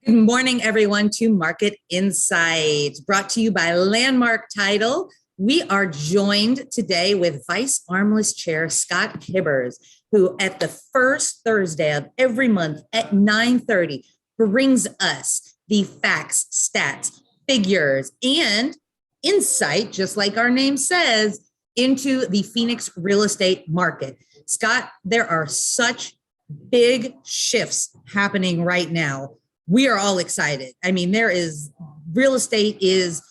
Good morning, everyone, to Market Insights, brought to you by Landmark Title. We are joined today with Vice ARMLS Chair Scott Kiburz, who at the first Thursday of every month at 9:30 brings us the facts, stats, figures, and insight, just like our name says, into the Phoenix real estate market. Scott, there are such big shifts happening right now. We are all excited. I mean, real estate is,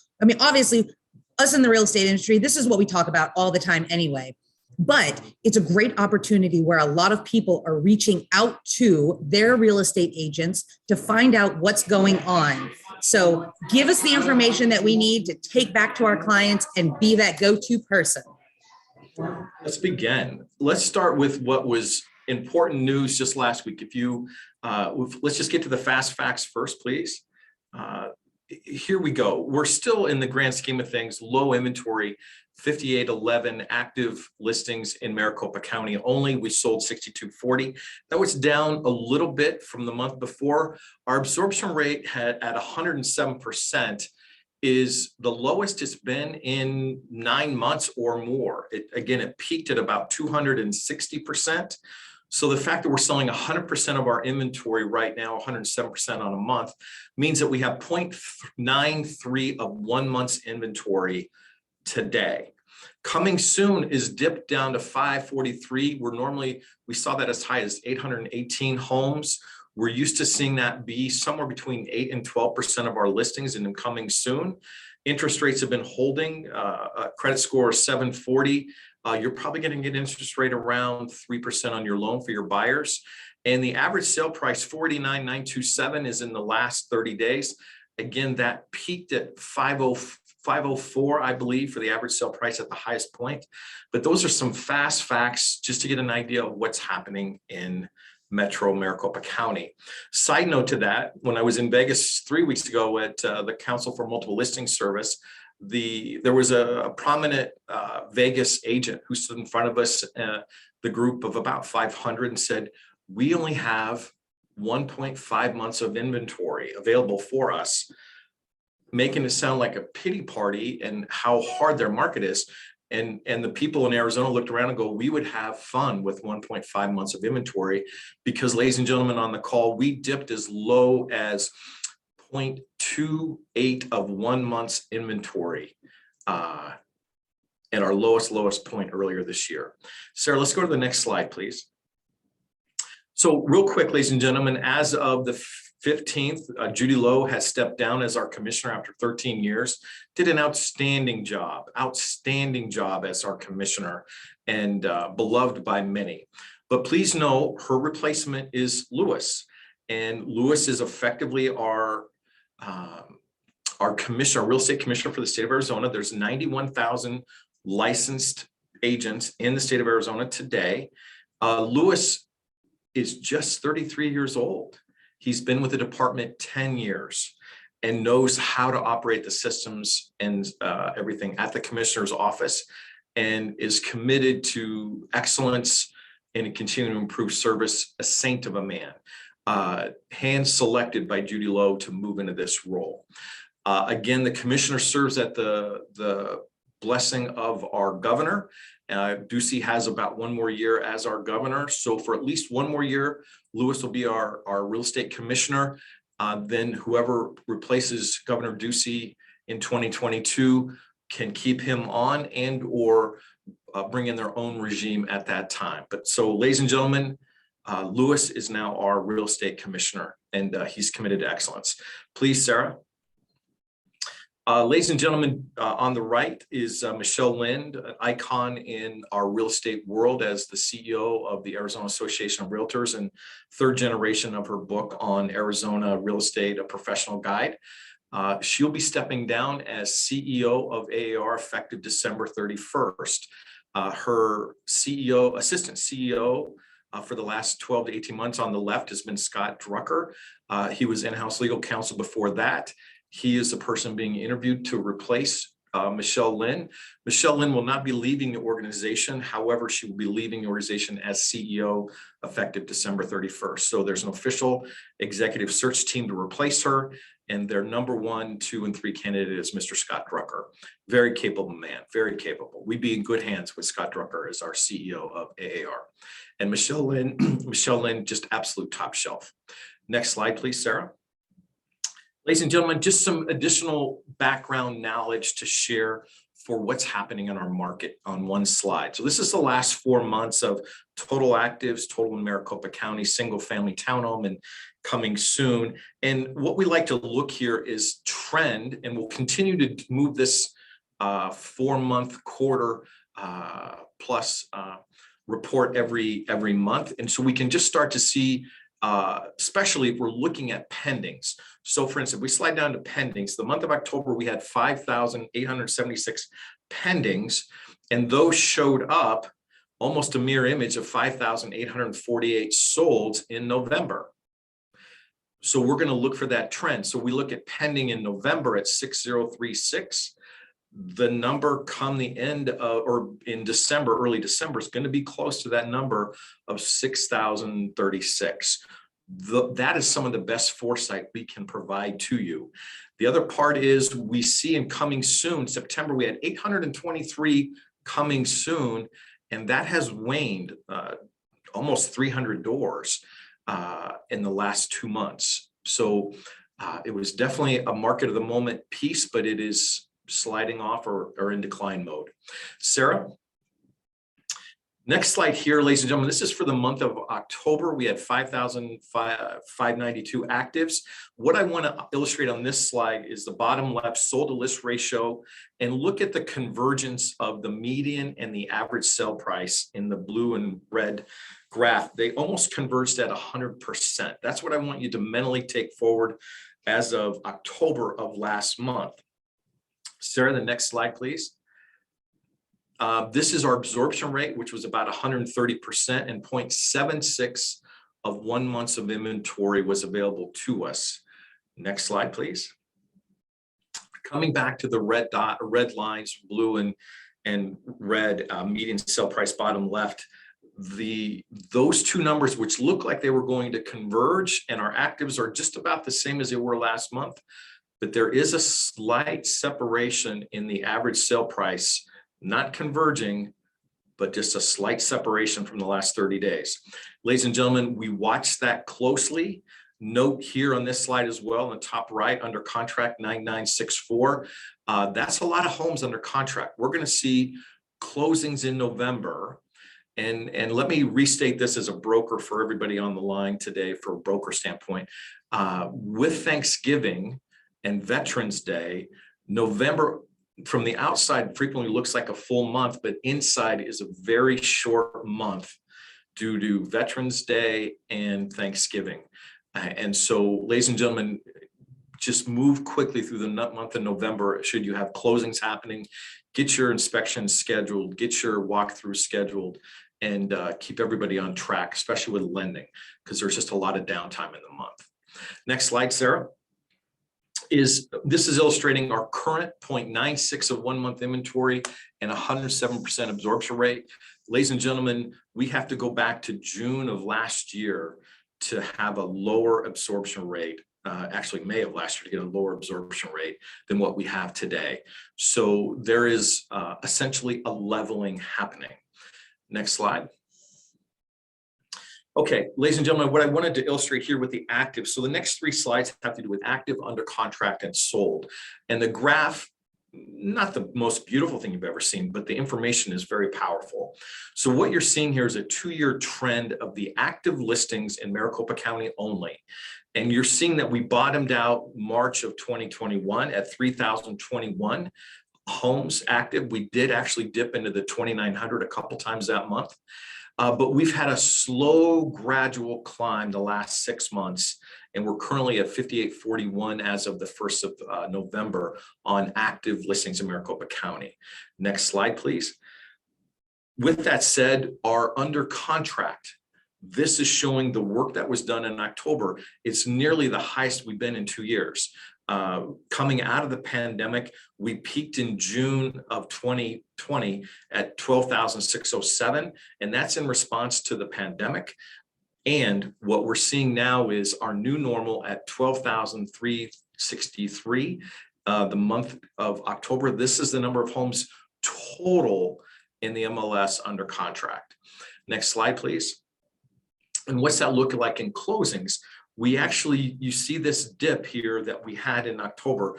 obviously, us in the real estate industry, this is what we talk about all the time anyway. But it's a great opportunity where a lot of people are reaching out to their real estate agents to find out what's going on. So give us the information that we need to take back to our clients and be that go-to person. Let's begin. Let's start with what was important news just last week. Let's just get to the fast facts first, please. Here we go. We're still in the grand scheme of things, low inventory, 5811 active listings in Maricopa County only. We sold 6240. That was down a little bit from the month before. Our absorption rate at 107% is the lowest it's been in 9 months or more. It peaked at about 260%. So the fact that we're selling 100% of our inventory right now, 107% on a month, means that we have 0.93 of 1 month's inventory today. Coming soon is dipped down to 543. We saw that as high as 818 homes. We're used to seeing that be somewhere between 8 and 12% of our listings in coming soon. Interest rates have been holding, a credit score of 740. You're probably going to get an interest rate around 3% on your loan for your buyers. And the average sale price, $49,927, is in the last 30 days. Again, that peaked at 504, I believe, for the average sale price at the highest point. But those are some fast facts just to get an idea of what's happening in Metro Maricopa County. Side note to that, when I was in Vegas 3 weeks ago at the Council for Multiple Listing Service, there was a prominent Vegas agent who stood in front of us, the group of about 500, and said, we only have 1.5 months of inventory available for us, making it sound like a pity party and how hard their market is. And the people in Arizona looked around and go, we would have fun with 1.5 months of inventory, because, ladies and gentlemen, on the call, we dipped as low as 0.28 of 1 month's inventory at our lowest point earlier this year. Sarah, let's go to the next slide, please. So real quick, ladies and gentlemen, as of the 15th, Judy Lowe has stepped down as our commissioner after 13 years, did an outstanding job as our commissioner, and beloved by many. But please know her replacement is Lewis, and Lewis is effectively our commissioner, real estate commissioner for the state of Arizona. There's 91,000 licensed agents in the state of Arizona today. Lewis is just 33 years old. He's been with the department 10 years and knows how to operate the systems and everything at the commissioner's office, and is committed to excellence and continuing to improve service, a saint of a man. Hand selected by Judy Lowe to move into this role. Again, the commissioner serves at the blessing of our governor. Ducey has about 1 more year as our governor. So for at least 1 more year, Lewis will be our real estate commissioner. Then whoever replaces Governor Ducey in 2022 can keep him on and or bring in their own regime at that time. But so, ladies and gentlemen, Lewis is now our real estate commissioner, and he's committed to excellence. Please, Sarah. Ladies and gentlemen, on the right is Michelle Lind, an icon in our real estate world as the CEO of the Arizona Association of Realtors, and 3rd generation of her book on Arizona real estate, A Professional Guide. She'll be stepping down as CEO of AAR effective December 31st. Her assistant CEO for the last 12 to 18 months on the left has been Scott Drucker. He was in-house legal counsel before that. He is the person being interviewed to replace Michelle Lynn. Michelle Lynn will not be leaving the organization. However, she will be leaving the organization as CEO effective December 31st. So there's an official executive search team to replace her. And their number 1, 2, and 3 candidate is Mr. Scott Drucker. Very capable man, very capable. We'd be in good hands with Scott Drucker as our CEO of AAR. And Michelle Lynn, Michelle Lynn, just absolute top shelf. Next slide, please, Sarah. Ladies and gentlemen, just some additional background knowledge to share for what's happening in our market on one slide. So this is the last 4 months of total actives, total in Maricopa County, single family townhome, and coming soon. And what we like to look here is trend, and we'll continue to move this 4-month quarter plus report every month. And so we can just start to see, especially if we're looking at pendings. So for instance, we slide down to pendings. The month of October, we had 5,876 pendings, and those showed up almost a mirror image of 5,848 solds in November. So we're going to look for that trend. So we look at pending in November at 6,036. The number come the end of, or in December, early December, is going to be close to that number of 6,036. That is some of the best foresight we can provide to you. The other part is we see in coming soon, September, we had 823 coming soon, and that has waned almost 300 doors in the last 2 months. So it was definitely a market of the moment piece, but it is sliding off or in decline mode. Sarah? Next slide here, ladies and gentlemen, this is for the month of October. We had 5,592 actives. What I want to illustrate on this slide is the bottom left sold to list ratio, and look at the convergence of the median and the average sale price in the blue and red graph. They almost converged at 100%. That's what I want you to mentally take forward as of October of last month. Sarah, the next slide, please. This is our absorption rate, which was about 130%, and 0.76 of 1 month of inventory was available to us. Next slide, please. Coming back to the red lines, blue and red, median sale price bottom left, those two numbers, which look like they were going to converge, and our actives are just about the same as they were last month, but there is a slight separation in the average sale price, not converging, but just a slight separation from the last 30 days. Ladies and gentlemen, we watch that closely. Note here on this slide as well, in the top right, under contract 9964, that's a lot of homes under contract. We're going to see closings in November. And let me restate this as a broker for everybody on the line today, for a broker standpoint. With Thanksgiving and Veterans Day, November from the outside frequently looks like a full month, but inside is a very short month due to Veterans Day and Thanksgiving. And so, ladies and gentlemen, just move quickly through the month of November. Should you have closings happening, get your inspections scheduled, get your walkthrough scheduled, and keep everybody on track, especially with lending, because there's just a lot of downtime in the month. Next slide, Sarah. This is illustrating our current 0.96 of 1 month inventory and 107% absorption rate. Ladies and gentlemen, we have to go back to June of last year to have a lower absorption rate, actually May of last year, to get a lower absorption rate than what we have today. So there is essentially a leveling happening. Next slide. Okay, ladies and gentlemen, what I wanted to illustrate here with the active. So the next 3 slides have to do with active, under contract, and sold. And the graph, not the most beautiful thing you've ever seen, but the information is very powerful. So what you're seeing here is a 2-year trend of the active listings in Maricopa County only. And you're seeing that we bottomed out March of 2021 at 3,021 homes active. We did actually dip into the 2,900 a couple times that month. But we've had a slow, gradual climb the last 6 months, and we're currently at 5,841 as of the 1st of November on active listings in Maricopa County. Next slide, please. With that said, our under contract, this is showing the work that was done in October. It's nearly the highest we've been in 2 years. Coming out of the pandemic, we peaked in June of 2020 at 12,607, and that's in response to the pandemic. And what we're seeing now is our new normal at 12,363. The month of October, this is the number of homes total in the MLS under contract. Next slide, please. And what's that look like in closings? We actually, you see this dip here that we had in October.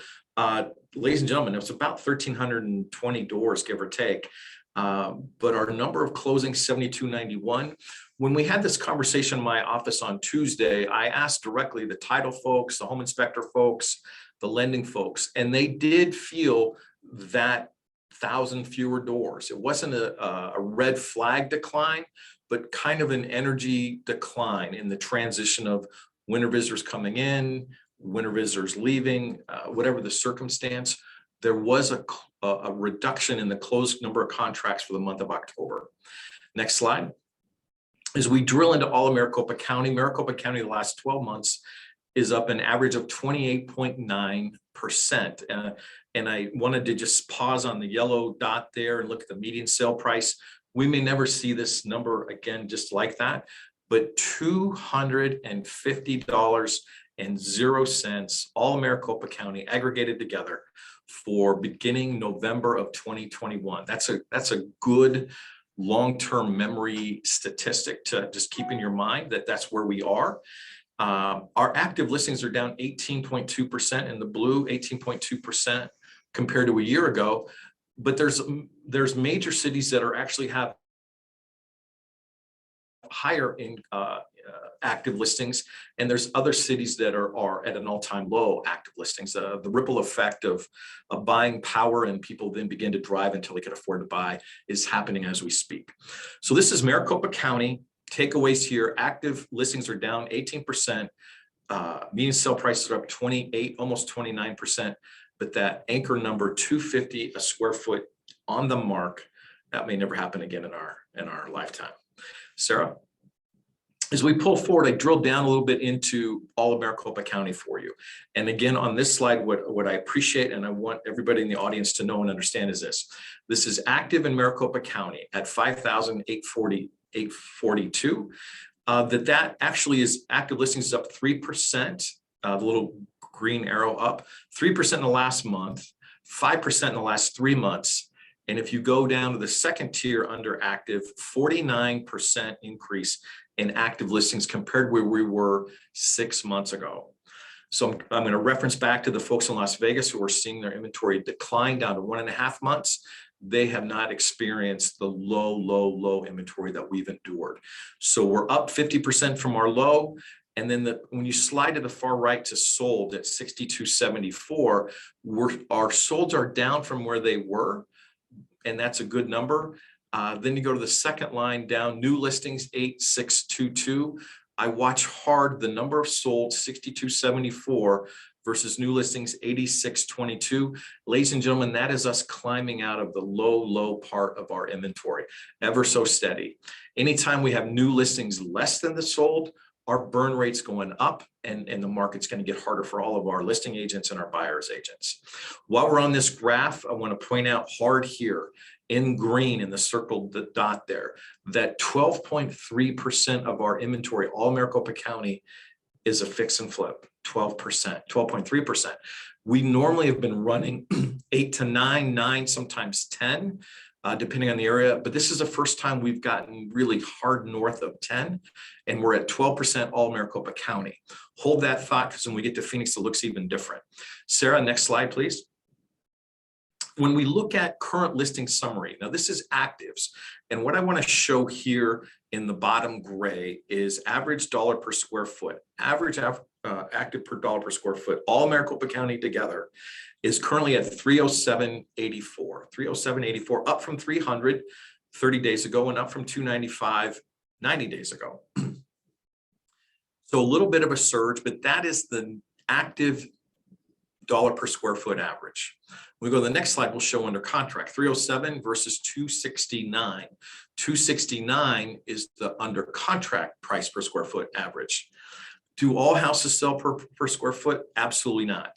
Ladies and gentlemen, it was about 1,320 doors, give or take. But our number of closings, 7,291. When we had this conversation in my office on Tuesday, I asked directly the title folks, the home inspector folks, the lending folks, and they did feel that 1,000 fewer doors. It wasn't a red flag decline, but kind of an energy decline in the transition of winter visitors coming in, winter visitors leaving, whatever the circumstance. There was a reduction in the closed number of contracts for the month of October. Next slide. As we drill into all of Maricopa County the last 12 months is up an average of 28.9%. And I wanted to just pause on the yellow dot there and look at the median sale price. We may never see this number again just like that, but $250.00 all Maricopa County aggregated together for beginning November of 2021. That's a good long-term memory statistic to just keep in your mind that that's where we are. Our active listings are down 18.2% in the blue, 18.2% compared to a year ago. But there's major cities that are actually have higher in active listings, and there's other cities that are at an all-time low active listings. The ripple effect of buying power and people then begin to drive until they can afford to buy is happening as we speak. So this is Maricopa County. Takeaways here: active listings are down 18%. Median sale prices are up 28, almost 29%. But that anchor number, 250 a square foot on the mark, that may never happen again in our lifetime. Sarah, as we pull forward, I drilled down a little bit into all of Maricopa County for you. And again, on this slide, what I appreciate and I want everybody in the audience to know and understand is this. This is active in Maricopa County at 5,842. That actually is active listings is up 3%, the little green arrow up, 3% in the last month, 5% in the last 3 months. And if you go down to the second tier under active, 49% increase in active listings compared to where we were 6 months ago. So I'm going to reference back to the folks in Las Vegas who are seeing their inventory decline down to 1.5 months. They have not experienced the low inventory that we've endured. So we're up 50% from our low. And then when you slide to the far right to sold at 6,274, our solds are down from where they were. And that's a good number. Then you go to the second line down, new listings 8,622. I watch hard the number of sold 6,274 versus new listings 8,622. Ladies and gentlemen, that is us climbing out of the low part of our inventory, ever so steady. Anytime we have new listings less than the sold, our burn rate's going up and the market's going to get harder for all of our listing agents and our buyers agents. While we're on this graph, I want to point out hard here in green in the circled dot there, that 12.3% of our inventory, all Maricopa County, is a fix and flip, 12%, 12.3%. We normally have been running 8 to 9, 9, sometimes 10. Depending on the area, but this is the first time we've gotten really hard north of 10, and we're at 12% all Maricopa County. Hold that thought, because when we get to Phoenix, it looks even different. Sarah, next slide, please. When we look at current listing summary, now this is actives, and what I want to show here in the bottom gray is average dollar per square foot, average active per dollar per square foot, all Maricopa County together is currently at 307.84, 307.84, up from 300 30 days ago and up from 295 90 days ago. So a little bit of a surge, but that is the active dollar per square foot average. When we go to the next slide, we'll show under contract, 307 versus 269. 269 is the under contract price per square foot average. Do all houses sell per square foot? Absolutely not.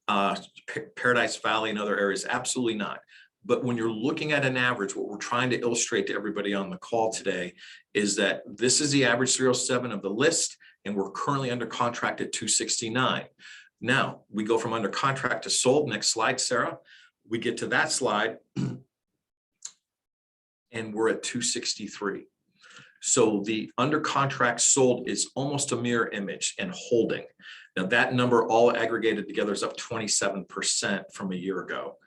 Paradise Valley and other areas, absolutely not. But when you're looking at an average, what we're trying to illustrate to everybody on the call today is that this is the average 307 of the list, and we're currently under contract at 269. Now we go from under contract to sold. Next slide, Sarah. We get to that slide and we're at 263. So the under contract sold is almost a mirror image and holding. Now that number all aggregated together is up 27% from a year ago.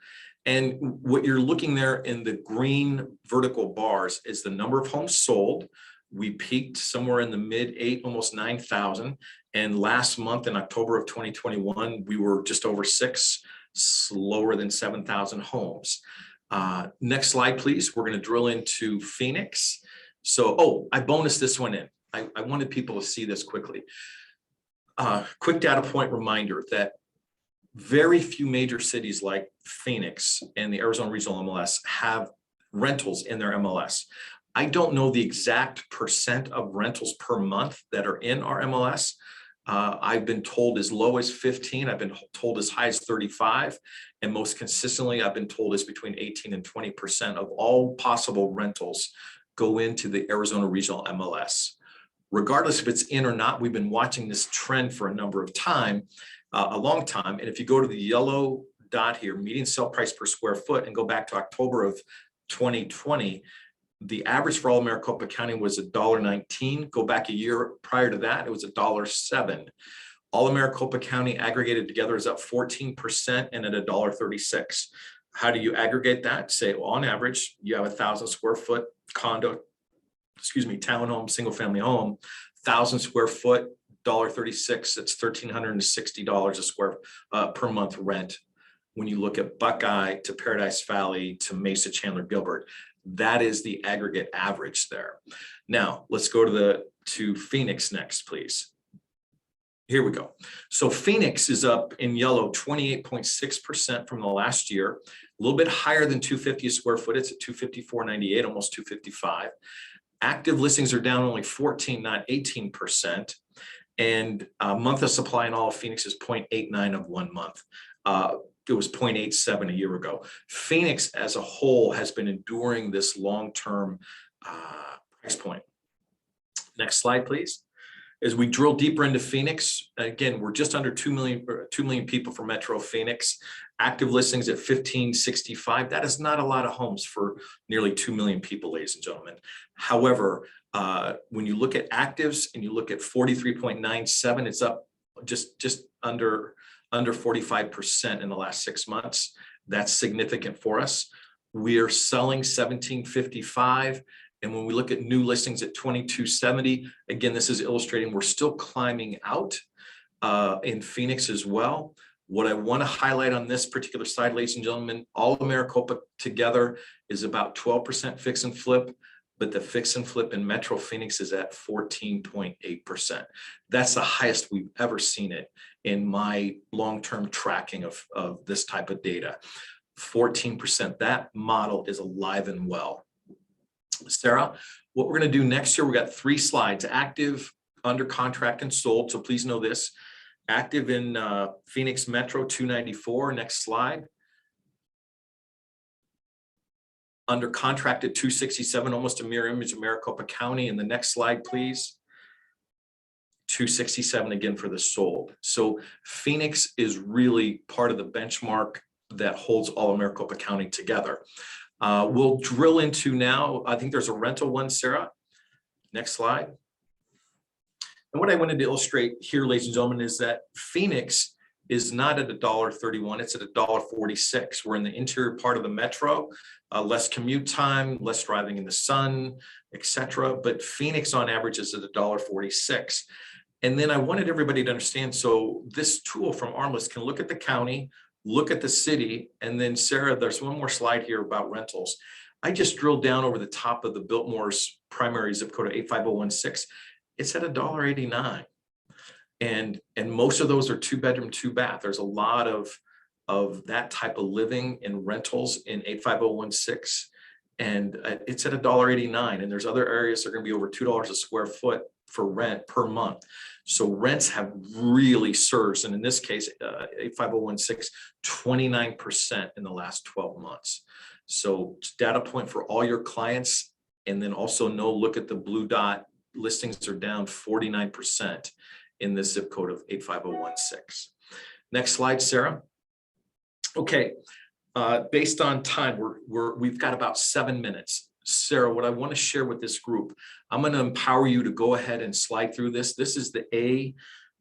And what you're looking there in the green vertical bars is the number of homes sold. We peaked somewhere in the mid 8, almost 9,000. And last month in October of 2021, we were just over 6, slower than 7,000 homes. Next slide, please. We're going to drill into Phoenix. So, I bonused this one in. I wanted people to see this quickly. Quick data point reminder that very few major cities like Phoenix and the Arizona Regional MLS have rentals in their MLS. I don't know the exact percent of rentals per month that are in our MLS. I've been told as low as 15. I've been told as high as 35. And most consistently, I've been told is between 18 and 20% of all possible rentals go into the Arizona Regional MLS. Regardless if it's in or not, we've been watching this trend for a number of time, a long time. And if you go to the yellow dot here, median sale price per square foot, and go back to October of 2020, the average for all of Maricopa County was $1.19. Go back a year prior to that, it was $1.07. All of Maricopa County aggregated together is up 14% and at $1.36. How do you aggregate that? Say, well, on average, you have 1,000 square foot townhome, single family home, 1,000 square foot, $1.36. It's $1,360 a square per month rent. When you look at Buckeye to Paradise Valley to Mesa, Chandler, Gilbert, that is the aggregate average there. Now let's go to Phoenix next, please. Here we go. So Phoenix is up in yellow 28.6% from the last year, a little bit higher than 250 a square foot. It's at 254.98, almost 255. Active listings are down only 14, not 18%. And month of supply in all of Phoenix is 0.89 of 1 month. It was 0.87 a year ago. Phoenix as a whole has been enduring this long-term price point. Next slide, please. As we drill deeper into Phoenix, again, we're just under 2 million people for Metro Phoenix. Active listings at 1,565. That is not a lot of homes for nearly 2 million people, ladies and gentlemen. However, when you look at actives and you look at 43.97, it's up just under 45% in the last 6 months. That's significant for us. We are selling 1,755. And when we look at new listings at 2,270, again, this is illustrating we're still climbing out in Phoenix as well. What I want to highlight on this particular slide, ladies and gentlemen, all of Maricopa together is about 12% fix and flip, but the fix and flip in Metro Phoenix is at 14.8%. That's the highest we've ever seen it in my long-term tracking of this type of data. 14%, that model is alive and well. Sarah, what we're going to do next year, we got 3 slides: active, under contract, and sold. So please know this. Active in Phoenix Metro 294. Next slide. Under contract at 267, almost a mirror image of Maricopa County. And the next slide, please. 267 again for the sold. So Phoenix is really part of the benchmark that holds all of Maricopa County together. We'll drill into now, I think there's a rental one, Sarah. Next slide. And what I wanted to illustrate here, ladies and gentlemen, is that Phoenix is not at $1.31, it's at $1.46. We're in the interior part of the metro, less commute time, less driving in the sun, etc. But Phoenix on average is at $1.46. And then I wanted everybody to understand, so this tool from ARMLS can look at the county, look at the city, and then Sarah, there's one more slide here about rentals. I just drilled down over the top of the Biltmore's primary zip code of 85016. It's at $1.89. And most of those are 2-bedroom, 2-bath. There's a lot of that type of living in rentals in 85016. And it's at $1.89. And there's other areas that are going to be over $2 a square foot for rent per month. So rents have really surged. And in this case, 85016, 29% in the last 12 months. So data point for all your clients. And then also look at the blue dot, listings are down 49% in this zip code of 85016. Next slide, Sarah. Okay, based on time, we've got about 7 minutes. Sarah, what I want to share with this group, I'm going to empower you to go ahead and slide through this. This is the A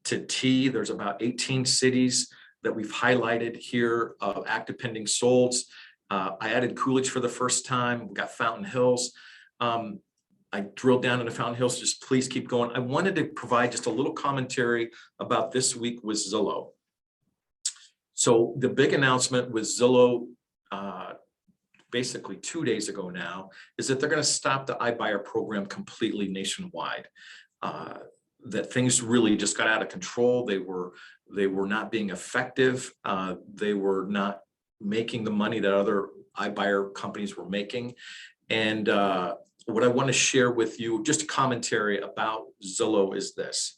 to T. There's about 18 cities that we've highlighted here of active pending solds. I added Coolidge for the first time. We've got Fountain Hills. I drilled down into Fountain Hills. Just please keep going. I wanted to provide just a little commentary about this week with Zillow. So the big announcement with Zillow, basically 2 days ago now, is that they're going to stop the iBuyer program completely nationwide. That things really just got out of control. They were not being effective. They were not making the money that other iBuyer companies were making. And what I want to share with you, just a commentary about Zillow, is this.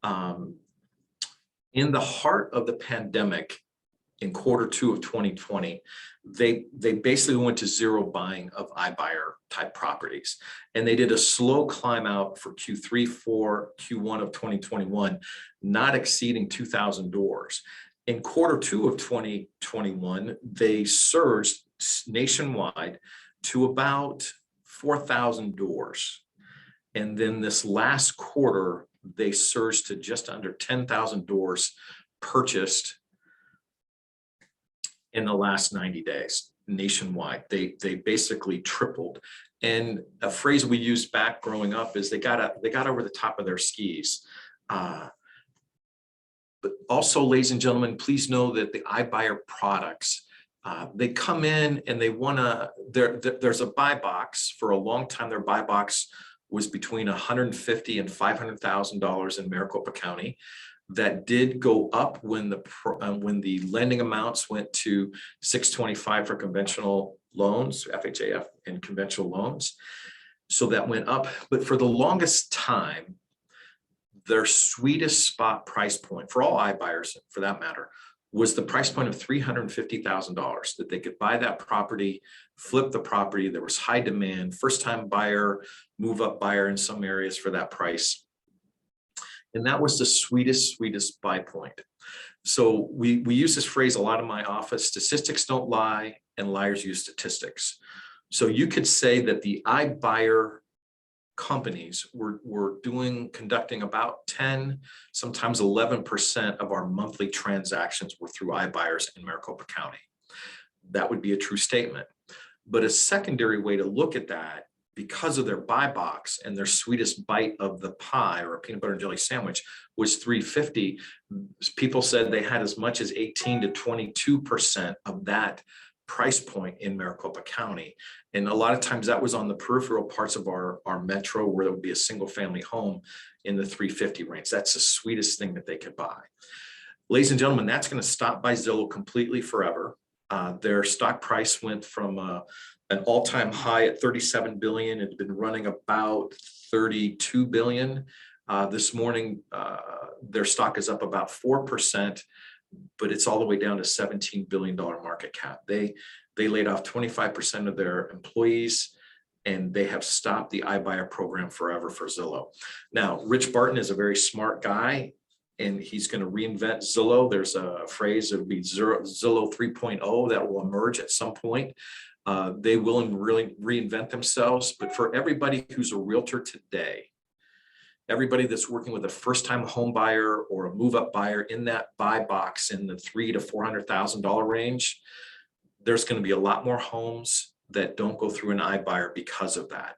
In the heart of the pandemic, in Q2 of 2020, they basically went to zero buying of iBuyer type properties. And they did a slow climb out for Q3, 4, Q1 of 2021, not exceeding 2,000 doors. In Q2 of 2021, they surged nationwide to about 4,000 doors. And then this last quarter, they surged to just under 10,000 doors purchased in the last 90 days nationwide. They basically tripled. And a phrase we used back growing up is they got over the top of their skis. But also, ladies and gentlemen, please know that the iBuyer products, they come in and they want to, there's a buy box. For a long time, their buy box was between $150,000 and $500,000 in Maricopa County. That did go up when the lending amounts went to 625 for conventional loans, FHA and conventional loans. So that went up. But for the longest time, their sweetest spot price point for all iBuyers, for that matter, was the price point of $350,000, that they could buy that property, flip the property. There was high demand, first time buyer, move up buyer in some areas for that price. And that was the sweetest buy point. So we use this phrase a lot in my office: statistics don't lie and liars use statistics. So you could say that the iBuyer companies were conducting about 10, sometimes 11% of our monthly transactions were through iBuyers in Maricopa County. That would be a true statement. But a secondary way to look at that, because of their buy box and their sweetest bite of the pie, or a peanut butter and jelly sandwich, was $350. People said they had as much as 18 to 22% of that price point in Maricopa County. And a lot of times that was on the peripheral parts of our metro, where there would be a single family home in the 350 range. That's the sweetest thing that they could buy. Ladies and gentlemen, that's going to stop by Zillow completely forever. Their stock price went from an all-time high at 37 billion. It's been running about 32 billion. This morning, their stock is up about 4%, but it's all the way down to $17 billion market cap. They laid off 25% of their employees, and they have stopped the iBuyer program forever for Zillow. Now, Rich Barton is a very smart guy, and he's going to reinvent Zillow. There's a phrase, it'll be Zillow 3.0 that will emerge at some point. They will really reinvent themselves. But for everybody who's a realtor today, everybody that's working with a first-time home buyer or a move-up buyer in that buy box in the $300,000 to $400,000 range, there's going to be a lot more homes that don't go through an iBuyer because of that.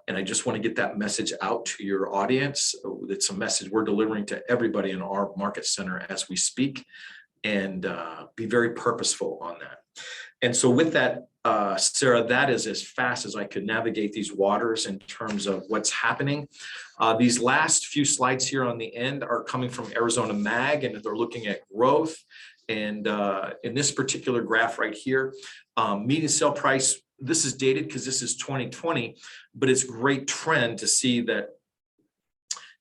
And I just want to get that message out to your audience. It's a message we're delivering to everybody in our market center as we speak, and be very purposeful on that. And so with that, Sarah, that is as fast as I could navigate these waters in terms of what's happening. These last few slides here on the end are coming from Arizona Mag, and they're looking at growth. And in this particular graph right here, median sale price, this is dated because this is 2020, but it's a great trend to see that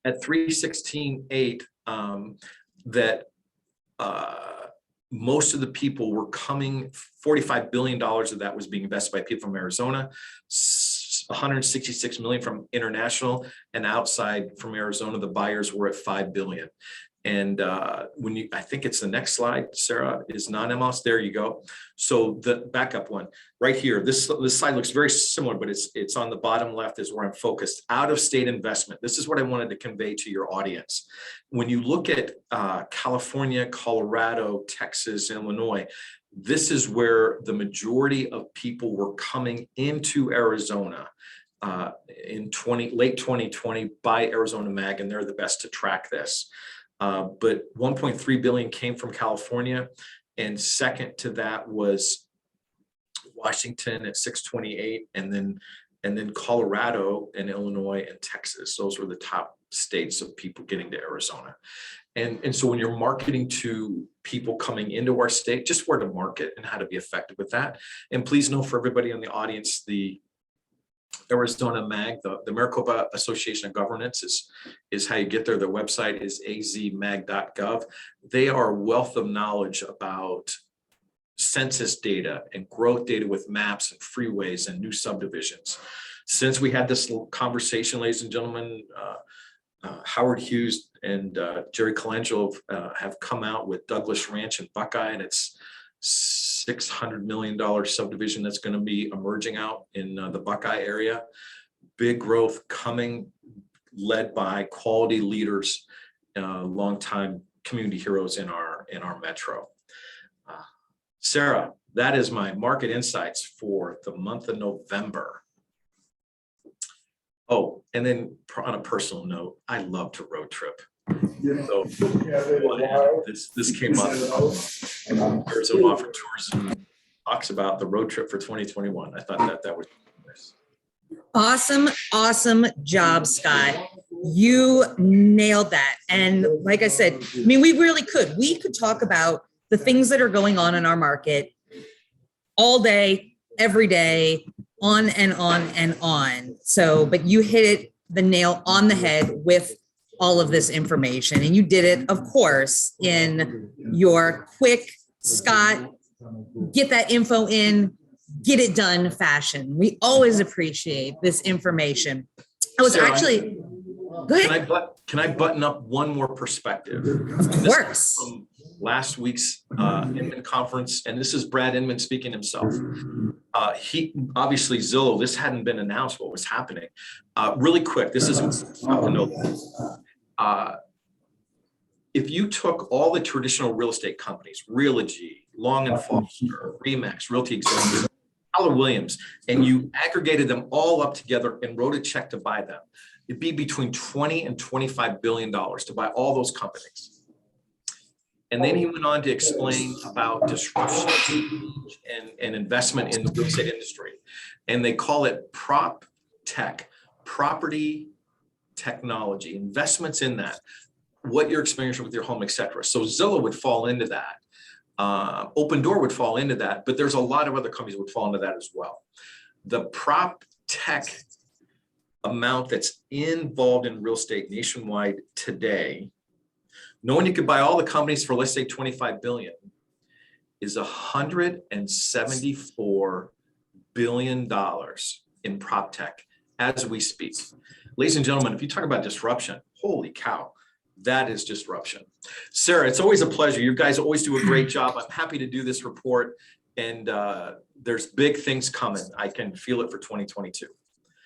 at 316.8 that most of the people were coming, $45 billion of that was being invested by people from Arizona, 166 million from international, and outside from Arizona, the buyers were at 5 billion. And when you, I think it's the next slide, Sarah, is non-MLS. There you go. So the backup one right here, this slide looks very similar, but it's on the bottom left is where I'm focused. Out of state investment. This is what I wanted to convey to your audience. When you look at California, Colorado, Texas, Illinois, this is where the majority of people were coming into Arizona in late 2020 by Arizona Mag, and they're the best to track this. But 1.3 billion came from California, and second to that was Washington at 628, and then Colorado and Illinois and Texas. Those were the top states of people getting to Arizona. And so when you're marketing to people coming into our state, just where to market and how to be effective with that. And please know for everybody in the audience, the Arizona MAG, the Maricopa Association of Governance is how you get there. Their website is azmag.gov. They are a wealth of knowledge about census data and growth data with maps and freeways and new subdivisions. Since we had this conversation, ladies and gentlemen, Howard Hughes and Jerry Colangelo have come out with Douglas Ranch and Buckeye, and it's $600 million subdivision that's going to be emerging out in the Buckeye area. Big growth coming, led by quality leaders, longtime community heroes in our metro. Sarah, that is my market insights for the month of November. Oh, and then on a personal note, I love to road trip. So this came up. Arizona Law for Tourism talks about the road trip for 2021. I thought that was nice. Awesome job, Scott. You nailed that. And like I said, I mean, we really could. We could talk about the things that are going on in our market all day, every day, on and on and on. So, but you hit the nail on the head with all of this information. And you did it, of course, in your quick, Scott, get that info in, get it done fashion. We always appreciate this information. I was actually, go ahead. Can I button up one more perspective? Of course. From last week's Inman conference, and this is Brad Inman speaking himself. He obviously Zillow, this hadn't been announced what was happening. Really quick, this is to know. If you took all the traditional real estate companies, Realogy, Long and Foster, Remax, Realty Executive, Keller Williams, and you aggregated them all up together and wrote a check to buy them, it'd be between 20 and $25 billion to buy all those companies. And then he went on to explain about disruption and investment in the real estate industry. And they call it prop tech, property technology, investments in that, what you're experiencing with your home, et cetera. So Zillow would fall into that. Open Door would fall into that, but there's a lot of other companies that would fall into that as well. The prop tech amount that's involved in real estate nationwide today, knowing you could buy all the companies for, let's say, 25 billion, is $174 billion in prop tech as we speak. Ladies and gentlemen, if you talk about disruption, holy cow, that is disruption. Sarah, it's always a pleasure. You guys always do a great job. I'm happy to do this report, and there's big things coming. I can feel it for 2022.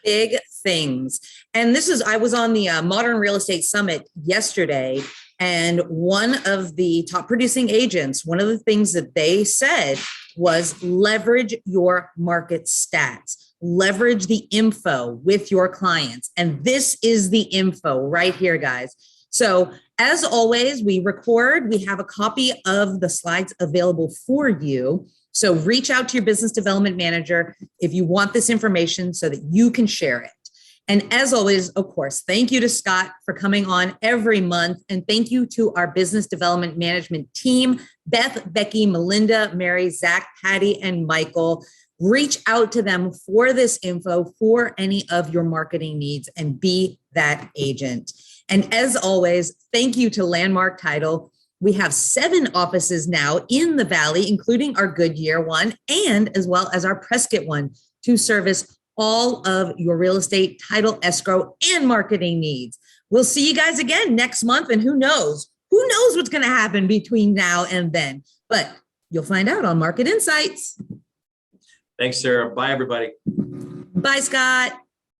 Big things. And I was on the Modern Real Estate Summit yesterday, and one of the top producing agents, one of the things that they said was leverage your market stats, leverage the info with your clients. And this is the info right here, guys. So as always, we record, we have a copy of the slides available for you. So reach out to your business development manager if you want this information so that you can share it. And as always, of course, thank you to Scott for coming on every month. And thank you to our business development management team, Beth, Becky, Melinda, Mary, Zach, Patty, and Michael. Reach out to them for this info, for any of your marketing needs, and be that agent. And as always, thank you to Landmark Title. We have 7 offices now in the Valley, including our Goodyear one, and as well as our Prescott one, to service all of your real estate, title, escrow, and marketing needs. We'll see you guys again next month, and who knows what's going to happen between now and then, but you'll find out on Market Insights. Thanks, Sarah. Bye, everybody. Bye, Scott.